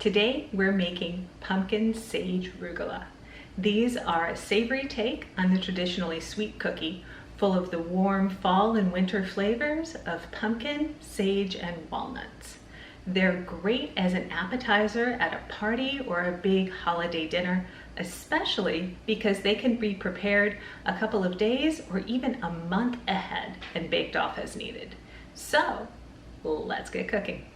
Today we're making pumpkin sage rugelach. These are a savory take on the traditionally sweet cookie, full of the warm fall and winter flavors of pumpkin, sage, and walnuts. They're great as an appetizer at a party or a big holiday dinner, especially because they can be prepared a couple of days or even a month ahead and baked off as needed. So let's get cooking.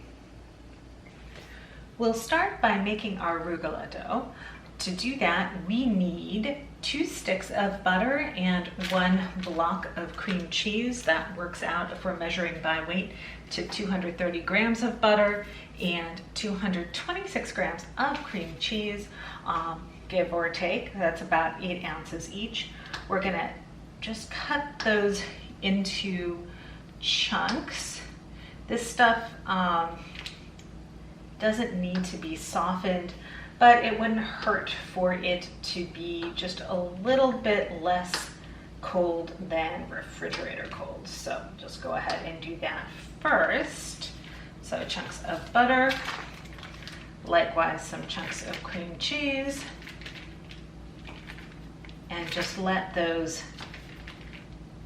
We'll start by making our rugelach dough. To do that, we need 2 sticks of butter and 1 block of cream cheese. That works out, if we're measuring by weight, to 230 grams of butter and 226 grams of cream cheese, give or take. That's about 8 ounces each. We're gonna just cut those into chunks. This stuff doesn't need to be softened, but it wouldn't hurt for it to be just a little bit less cold than refrigerator cold. So just go ahead and do that first. So chunks of butter, likewise some chunks of cream cheese, and just let those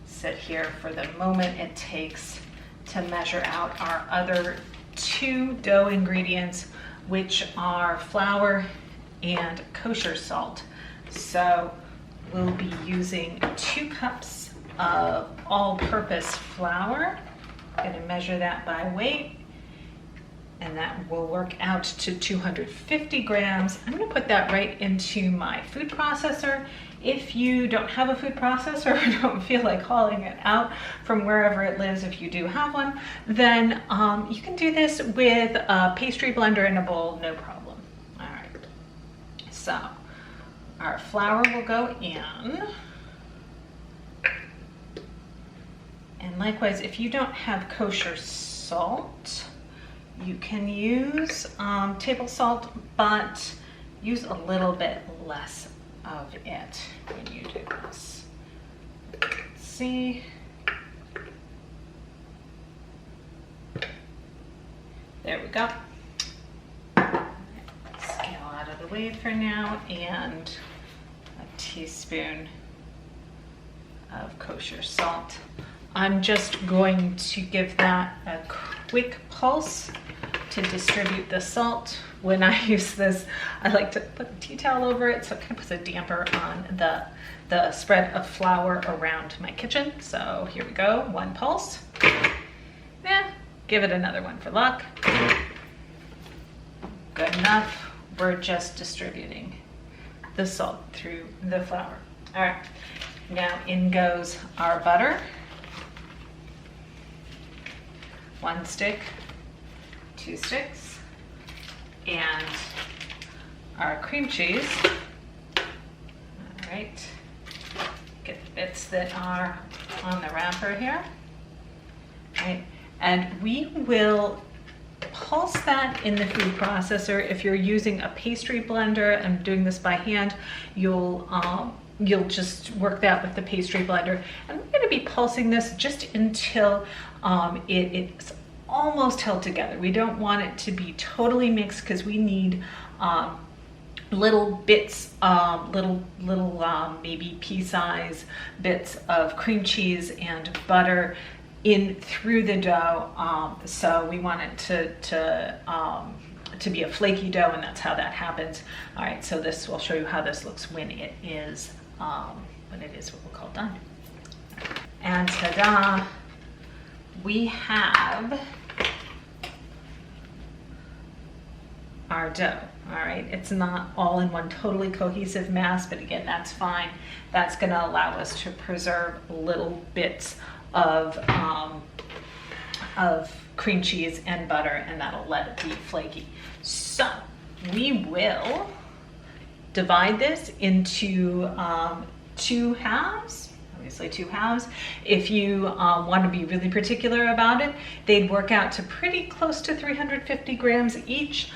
sit here for the moment it takes to measure out our other 2 dough ingredients, which are flour and kosher salt. So we'll be using 2 cups of all-purpose flour. I'm going to measure that by weight, and that will work out to 250 grams. I'm going to put that right into my food processor. If you don't have a food processor or don't feel like hauling it out from wherever it lives, if you do have one, then you can do this with a pastry blender in a bowl, no problem. All right, so our flour will go in. And likewise, if you don't have kosher salt, you can use table salt, but use a little bit less of it when you do this. Let's see. There we go. Scale out of the way for now, and a teaspoon of kosher salt. I'm just going to give that a quick pulse to distribute the salt. When I use this, I like to put a tea towel over it so it kind of puts a damper on the spread of flour around my kitchen. So here we go, 1 pulse. Yeah, give it another one for luck. Good enough. We're just distributing the salt through the flour. All right, now in goes our butter. 1 stick, 2 sticks, and our cream cheese. All right, get the bits that are on the wrapper here. All right, and we will pulse that in the food processor. If you're using a pastry blender and doing this by hand, you'll just work that with the pastry blender. And we're going to be pulsing this just until it's almost held together. We don't want it to be totally mixed because we need little bits, maybe pea-size bits of cream cheese and butter in through the dough. So we want it to be a flaky dough, and that's how that happens. All right, so this will show you how this looks when it is what we'll call done. And ta-da, we have our dough. All right, it's not all in one totally cohesive mass, but again, that's fine. That's going to allow us to preserve little bits of cream cheese and butter, and that'll let it be flaky. So we will divide this into 2 halves. Obviously 2 halves. If you want to be really particular about it, they'd work out to pretty close to 350 grams each,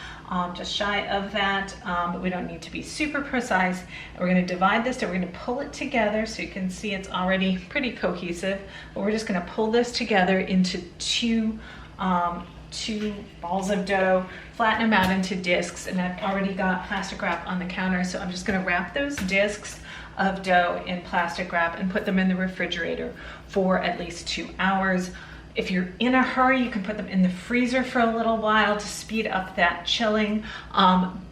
just shy of that, but we don't need to be super precise. We're going to divide this, and we're going to pull it together so you can see it's already pretty cohesive, but we're just going to pull this together into 2 2 balls of dough, flatten them out into discs, and I've already got plastic wrap on the counter, so I'm just gonna wrap those discs of dough in plastic wrap and put them in the refrigerator for at least 2 hours. If you're in a hurry, you can put them in the freezer for a little while to speed up that chilling,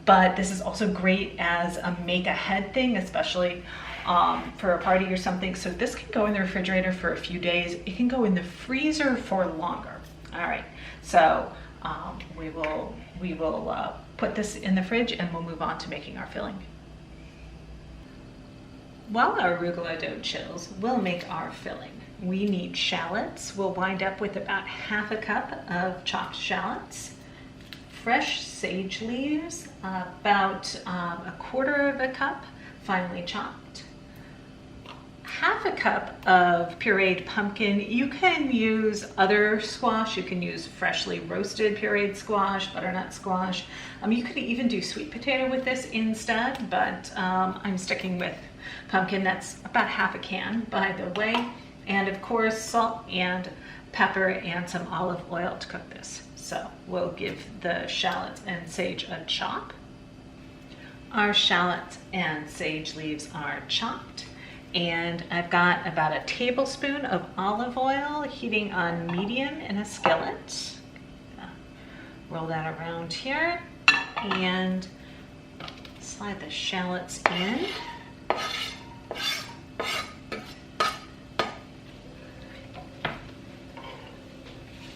but this is also great as a make-ahead thing, especially for a party or something. So this can go in the refrigerator for a few days. It can go in the freezer for longer. All right, so we will put this in the fridge and we'll move on to making our filling. While our arugula dough chills, we'll make our filling. We need shallots. We'll wind up with about 1/2 cup of chopped shallots, fresh sage leaves, about 1/4 cup finely chopped, 1/2 cup of pureed pumpkin. You can use other squash. You can use freshly roasted pureed squash, butternut squash. You could even do sweet potato with this instead, but I'm sticking with pumpkin. That's about 1/2 can, by the way. And of course, salt and pepper and some olive oil to cook this. So we'll give the shallots and sage a chop. Our shallots and sage leaves are chopped, and I've got about a tablespoon of olive oil heating on medium in a skillet. Roll that around here and slide the shallots in.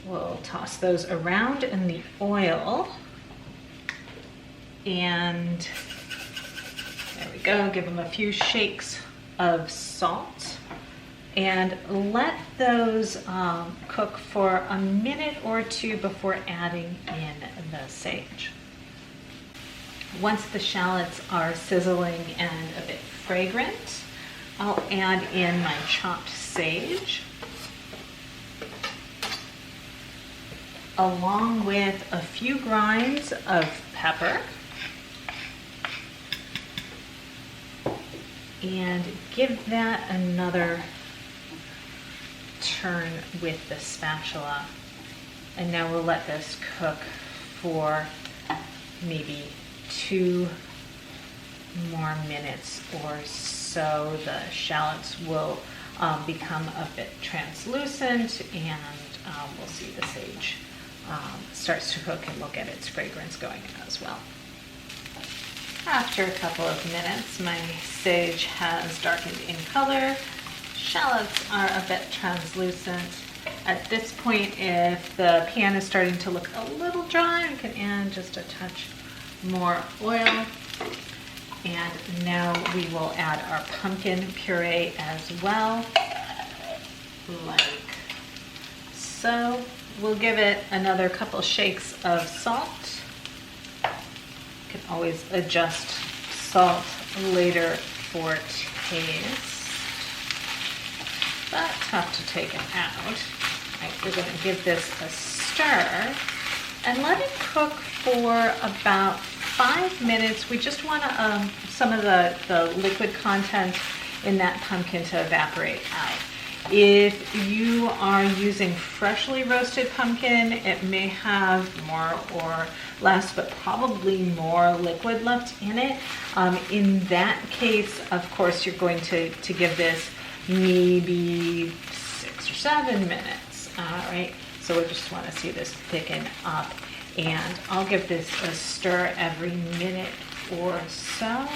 We'll toss those around in the oil, and there we go. Give them a few shakes of salt and let those cook for a minute or 2 before adding in the sage. Once the shallots are sizzling and a bit fragrant, I'll add in my chopped sage, along with a few grinds of pepper, and give that another turn with the spatula. And now we'll let this cook for maybe 2 more minutes or so. The shallots will become a bit translucent, and we'll see the sage starts to cook, and we'll get its fragrance going as well. After a couple of minutes, my sage has darkened in color. Shallots are a bit translucent. At this point, if the pan is starting to look a little dry, you can add just a touch more oil. And now we will add our pumpkin puree as well, like so. We'll give it another couple shakes of salt. You can always adjust salt later for taste, but tough to take it out. All right, we're going to give this a stir and let it cook for about 5 minutes. We just want some of the liquid content in that pumpkin to evaporate out. If you are using freshly roasted pumpkin, it may have more or less, but probably more liquid left in it. In that case, of course, you're going to give this maybe 6 or 7 minutes. All right, so we just want to see this thicken up, and I'll give this a stir every minute or so,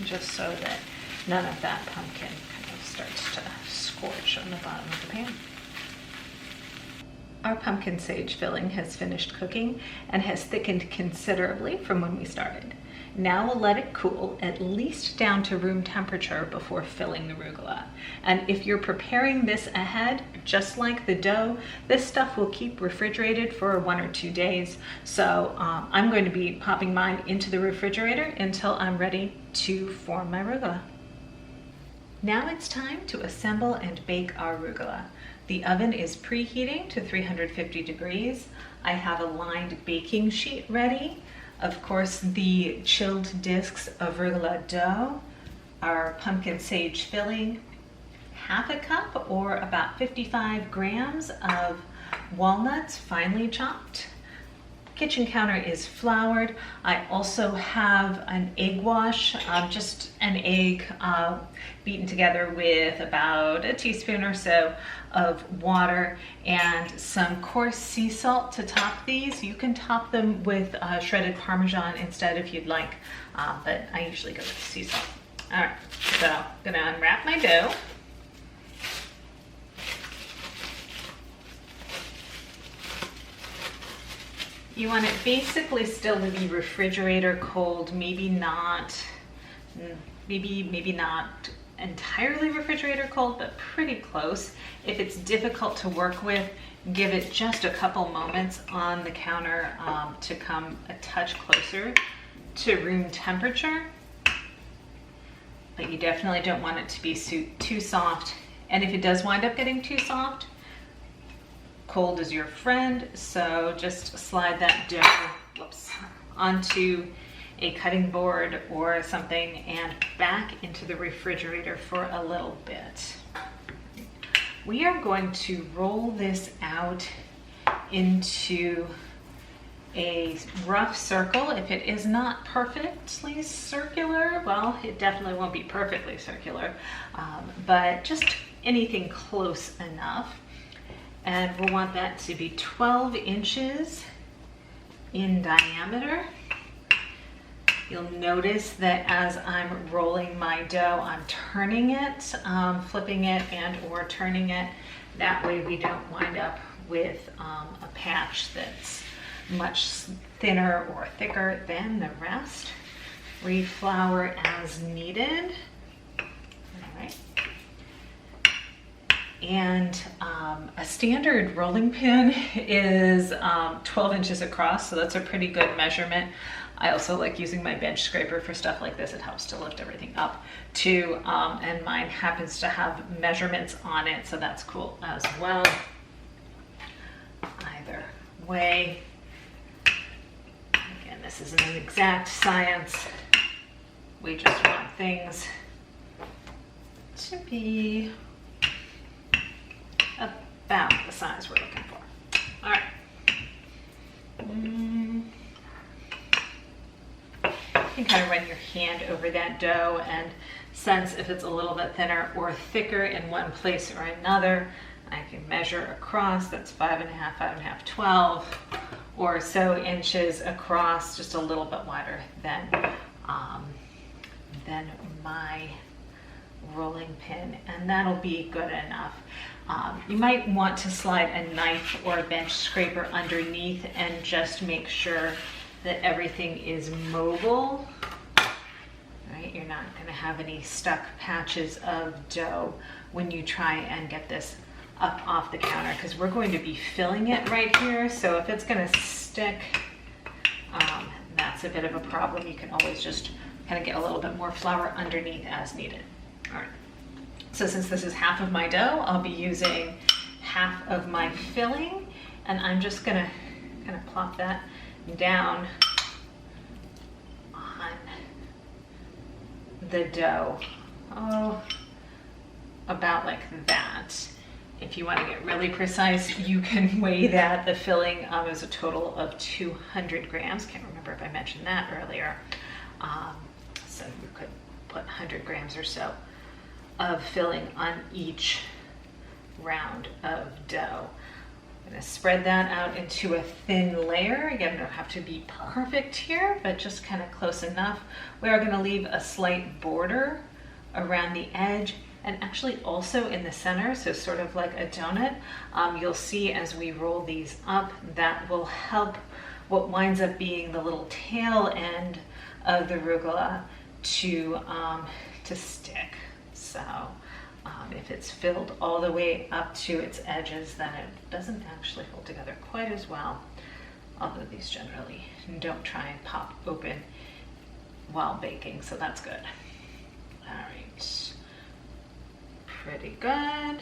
just so that none of that pumpkin kind of starts to scorch on the bottom of the pan. Our pumpkin sage filling has finished cooking and has thickened considerably from when we started. Now we'll let it cool at least down to room temperature before filling the rugelach. And if you're preparing this ahead, just like the dough, this stuff will keep refrigerated for 1 or 2 days. So I'm going to be popping mine into the refrigerator until I'm ready to form my rugelach. Now it's time to assemble and bake our rugelach. The oven is preheating to 350 degrees. I have a lined baking sheet ready. Of course, the chilled discs of rugelach dough, our pumpkin sage filling, 1/2 cup or about 55 grams of walnuts finely chopped, kitchen counter is floured. I also have an egg wash, just an egg beaten together with about a teaspoon or so of water and some coarse sea salt to top these. You can top them with shredded parmesan instead if you'd like, but I usually go with sea salt. All right, so I'm gonna unwrap my dough. You want it basically still to be refrigerator cold, maybe not entirely refrigerator cold, but pretty close. If it's difficult to work with, give it just a couple moments on the counter to come a touch closer to room temperature. But you definitely don't want it to be too soft. And if it does wind up getting too soft, cold is your friend, so just slide that dough onto a cutting board or something and back into the refrigerator for a little bit. We are going to roll this out into a rough circle. If it is not perfectly circular, well, it definitely won't be perfectly circular, but just anything close enough. And we'll want that to be 12 inches in diameter. You'll notice that as I'm rolling my dough, I'm turning it, flipping it and or turning it. That way we don't wind up with a patch that's much thinner or thicker than the rest. Reflour as needed. All right. And a standard rolling pin is 12 inches across, so that's a pretty good measurement. I also like using my bench scraper for stuff like this. It helps to lift everything up too, and mine happens to have measurements on it, so that's cool as well. Either way, again, this isn't an exact science. We just want things to be about the size we're looking for. All right. You can kind of run your hand over that dough and sense if it's a little bit thinner or thicker in one place or another. I can measure across, that's 5.5, 12 or so inches across, just a little bit wider than my rolling pin, and that'll be good enough. You might want to slide a knife or a bench scraper underneath and just make sure that everything is mobile. Right? You're not going to have any stuck patches of dough when you try and get this up off the counter, because we're going to be filling it right here. So if it's going to stick, that's a bit of a problem. You can always just kind of get a little bit more flour underneath as needed. All right. So since this is half of my dough, I'll be using half of my filling, and I'm just gonna kind of plop that down on the dough. Oh, about like that. If you want to get really precise, you can weigh that. The filling is a total of 200 grams. Can't remember if I mentioned that earlier. So you could put 100 grams or so of filling on each round of dough. I'm going to spread that out into a thin layer. Again, you don't have to be perfect here, but just kind of close enough. We are going to leave a slight border around the edge and actually also in the center, so sort of like a donut. You'll see as we roll these up, that will help what winds up being the little tail end of the rugelach to stick. So if it's filled all the way up to its edges, then it doesn't actually hold together quite as well. Although these generally don't try and pop open while baking, so that's good. All right, pretty good.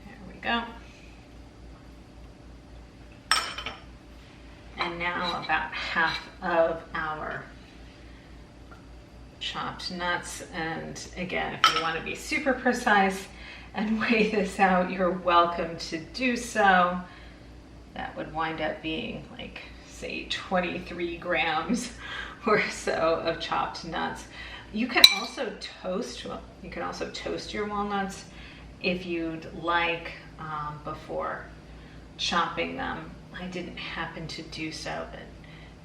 There we go. And now about half of our chopped nuts. And again, if you want to be super precise and weigh this out, you're welcome to do so. that would wind up being like, say, 23 grams or so of chopped nuts. You can also toast, well, you can also toast your walnuts if you'd like before chopping them. I didn't happen to do so, but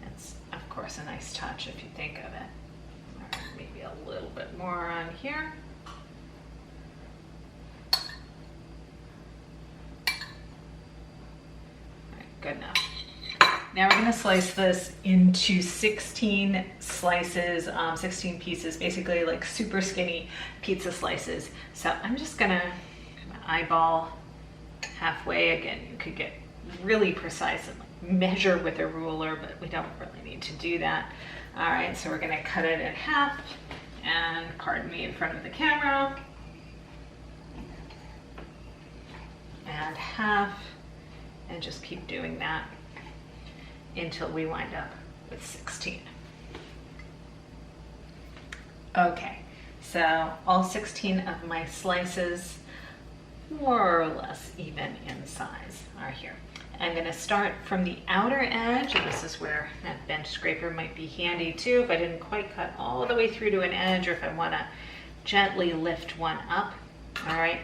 it's of course a nice touch if you think of it. All right, maybe a little bit more on here. All right, good enough. Now we're going to slice this into 16 slices, 16 pieces, basically like super skinny pizza slices. So I'm just going to eyeball halfway. Again, you could get really precise and like measure with a ruler, but we don't really need to do that. All right, so we're going to cut it in half, and pardon me in front of the camera, and half, and just keep doing that until we wind up with 16. Okay, so all 16 of my slices, more or less even in size, are here. I'm going to start from the outer edge, and this is where that bench scraper might be handy too if I didn't quite cut all the way through to an edge, or if I want to gently lift one up. All right,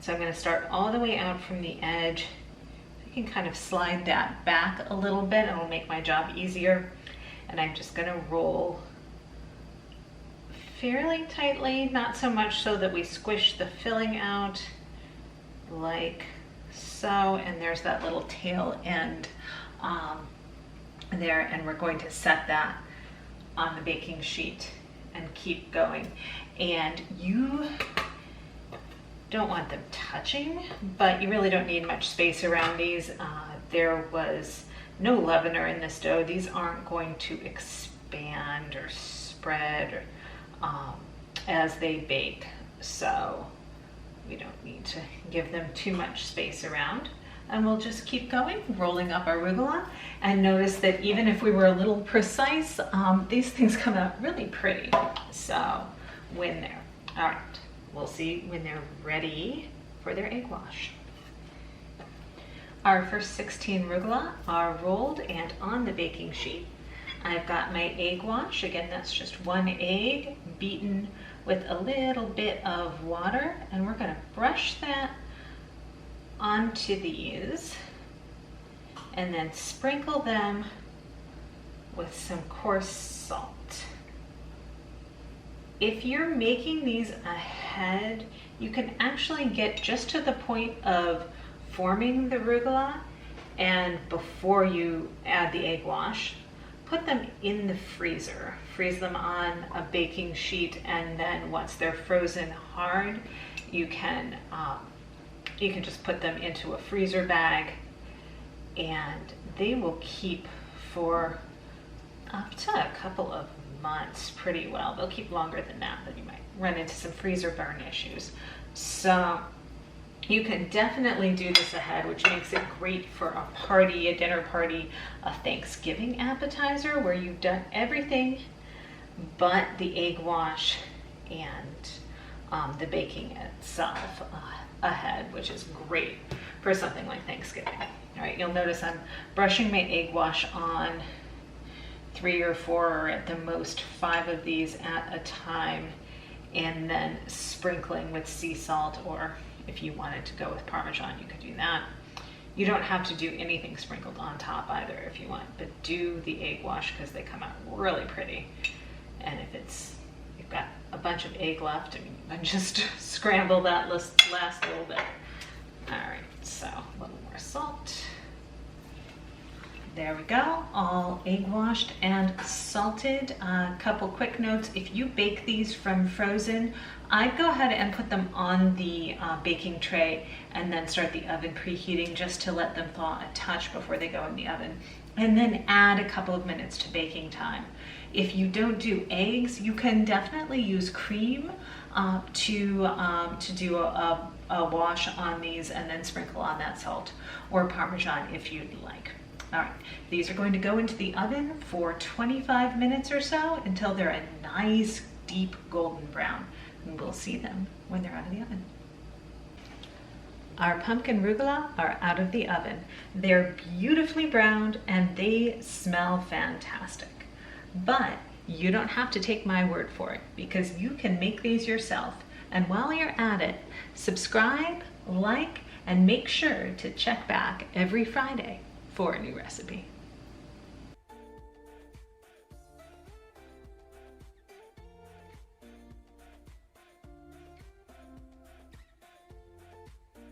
so I'm going to start all the way out from the edge. You can kind of slide that back a little bit, it'll make my job easier. And I'm just going to roll fairly tightly, not so much so that we squish the filling out, like so. And there's that little tail end there, and we're going to set that on the baking sheet and keep going. And you don't want them touching, but you really don't need much space around these. There was no leavener in this dough. These aren't going to expand or spread as they bake, so we don't need to give them too much space around. And we'll just keep going, rolling up our rugelach. And notice that even if we were a little precise, these things come out really pretty. So when they're, all right, we'll see when they're ready for their egg wash. Our first 16 rugelach are rolled and on the baking sheet. I've got my egg wash. Again, that's just one egg beaten with a little bit of water, and we're going to brush that onto these and then sprinkle them with some coarse salt. If you're making these ahead, you can actually get just to the point of forming the rugelach, and before you add the egg wash, put them in the freezer. Freeze them on a baking sheet, and then once they're frozen hard, you can just put them into a freezer bag, and they will keep for up to a couple of months pretty well. They'll keep longer than that, but you might run into some freezer burn issues. So you can definitely do this ahead, which makes it great for a party, a dinner party, a Thanksgiving appetizer where you've done everything but the egg wash and the baking itself ahead, which is great for something like Thanksgiving. All right, you'll notice I'm brushing my egg wash on 3 or 4 or at the most 5 of these at a time, and then sprinkling with sea salt, or if you wanted to go with Parmesan, you could do that. You don't have to do anything sprinkled on top either if you want, but do the egg wash because they come out really pretty. And if you've got a bunch of egg left, and you can just scramble that last little bit. All right, so a little more salt. There we go, all egg washed and salted. A couple quick notes: if you bake these from frozen, I'd go ahead and put them on the baking tray and then start the oven preheating just to let them thaw a touch before they go in the oven, and then add a couple of minutes to baking time. If you don't do eggs, you can definitely use cream to do a wash on these, and then sprinkle on that salt, or Parmesan if you'd like. All right, these are going to go into the oven for 25 minutes or so until they're a nice deep golden brown, and we'll see them when they're out of the oven. Our pumpkin rugelach are out of the oven. They're beautifully browned and they smell fantastic. But you don't have to take my word for it because you can make these yourself. And while you're at it, subscribe, like, and make sure to check back every Friday for a new recipe.